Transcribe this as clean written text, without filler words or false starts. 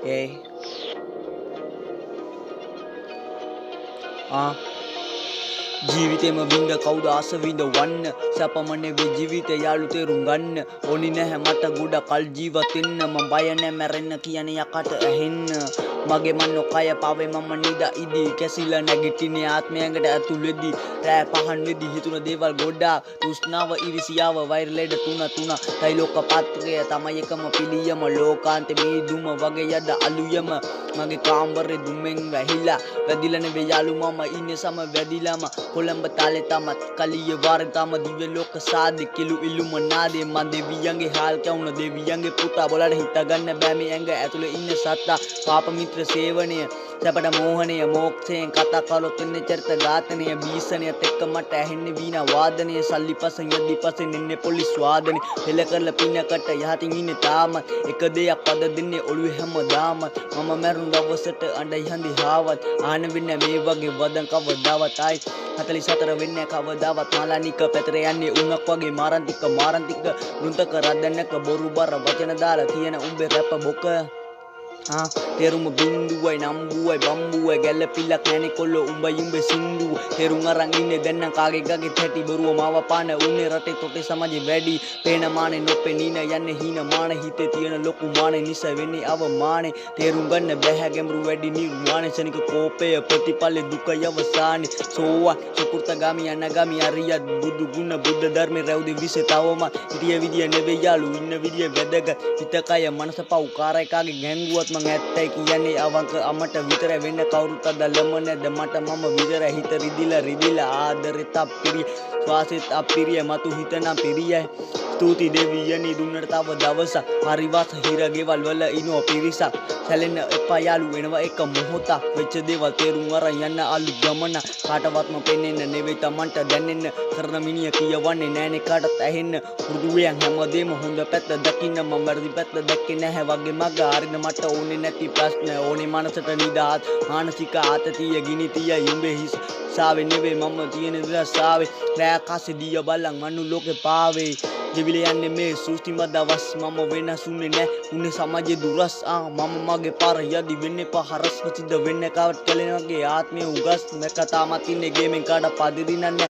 ඒ ජීවිතේම විඳ කවුද ආස විඳ වන්න සැපමනේ වේ ජීවිතේ යාළු තේරුම් ගන්න ඕනි නැහැ මට ගොඩ කල් ජීවත් වෙන්න මම බය නැහැ මැරෙන්න කියන යකට ඇහෙන්න මගේ මනෝ කය පාවේ මම නිදා ඉදී කැසිලා නැගිටින්නේ ආත්මය ඇඟට ඇතුළෙදී රෑ පහන් වෙදී හිතුන දේවල් ගොඩාක් තෘෂ්ණාව ඉරිසියාව වෛර ලෙඩ තුන තයි ලෝක පාත්‍රය තමයි එකම පිළියම ලෝකාන්තේ මේ දුම වගේ යද අලුයම මගේ කාමරේ දුමෙන් වැහිලා වැදිලා නෙවෙයි යාළු මම ඉන්නේ සම වැදිලාම කොළඹ තාලේ තමත් කලිය වාරේ තම දිව්‍ය ලෝක සාදේ කිලු ඉල්ලුම නාදේ මන් දෙවියන්ගේ හාල් කවුන දෙවියන්ගේ පුතා බලන්න හිතා ගන්න බෑ මේ ඇඟ ඇතුලේ ඉන්න සත්තා පාප මිත්‍ර සේවනය සැපට මෝහනය මොක්ෂයෙන් කතා කළොත් එන්නේ චරිත ඝාතනය බීසණයත් එක්ක මට ඇහෙන්නේ වීණා වාදනය සල්ලි පසෙන් යද්දි පසෙන් එන්නේ පොලිස් වාදනය පෙළ කරලා පින්නකට යහතින් ඉන්නේ තාමත් එක දෙයක් පද දෙන්නේ ඔළුවේ හැමදාම මම මැරුණු දවසට අඬයි හඳි හාවත් ආන වෙන්නේ මේ වගේ වදන් කවදාවත් ආයි 44 වෙන්නේ කවදාවත් මාලානික පැතර යන්නේ උණක් වගේ මාරන්තික වෘන්තක රදන්නක බොරු බර වචන දාලා තියෙන උඹේ රැප බොක තේරුම බින්දුවයි නම්බුවයි බම්බුවයි ගැල්ලපිල්ලක් නැනේ කොල්ලෝ උඹයි සින්දුව තේරුම් අරන් ඉන්නේ දැන් නම් කාගේ ගගේ තැටි බරුව මාව පාන උන්නේ රටේ තොටේ සමාජෙ වැඩි පේන මානේ නොපේ නීන යන්නේ හීන මාන හිතේ තියෙන ලොකු මානේ නිසා වෙන්නේ අවමානේ තේරුම් ගන්න බැහැ ගැඹුරු වැඩි නිර්මාණය ශනික කෝපය ප්‍රතිපල දුක යවසානේ සෝවා සුකුර්තගාමි අනගාමි අරියත් බුදු ගුණ බුද්ධ ධර්මේ රැවුදි විසේ තවම හිටිය විදිය නෙවෙයි යාළු ඉන්න විදිය වැදගත් හිතකය මනස පව් කාරයකාගේ ගැංගුවත් මං ඇත්තයි කියන්නේ අවංක අමට විතර වෙන්න කවුරුත් අදලම නැද මට මම විතර හිත රිදිලා ආදරෙත් අපිරිය ශ්වාසෙත් අපිරිය මතු හිතනම් පිරියයි ස්තුති දෙවියනි දුන්නට තව දවසක් පරිවාස හිරගෙවල් වල ඉනෝ පිරිසක් සැලෙන්න එපා යාළු වෙනවා එක මොහොතක් වෙච්ච දේවල් තේරුම් අරන් යන්න අලු ගමන කාටවත්ම පෙන්නෙන්න නෙවෙයි Tamanට දැනෙන්න කරන මිනිහ කියවන්නේ නෑනේ කාටත් ඇහෙන්න හුදුවෙන් හැමදේම හොඳ පැත්ත දකින්න මම වැරදි පැත්ත දැක්කේ නැහැ වගේ මග හරින මට ඕනේ නැති ප්‍රශ්න ඕනේ මනසට නිදාත් මානසික ආතතිය ගිනි තිය යුඹේ හිස් සාවේ නෙවෙයි මම තියෙන දසාවේ රෑ කාසේ දිය බලන් මනු ලෝකේ පාවේ ජීවිල යන්නේ මේ සෘෂ්ටිම දවස් මම වෙනසුනේ නෑ උනේ සමාජයේ දුරස් මම මගේ පාර යදි වෙන්නේ පහරස් වචිද වෙන්නේ කවට කලෙනගේ ආත්මය උගස් මේ කතාමත් ඉන්නේ ගේමෙන් කාඩ පදිරිනන්නේ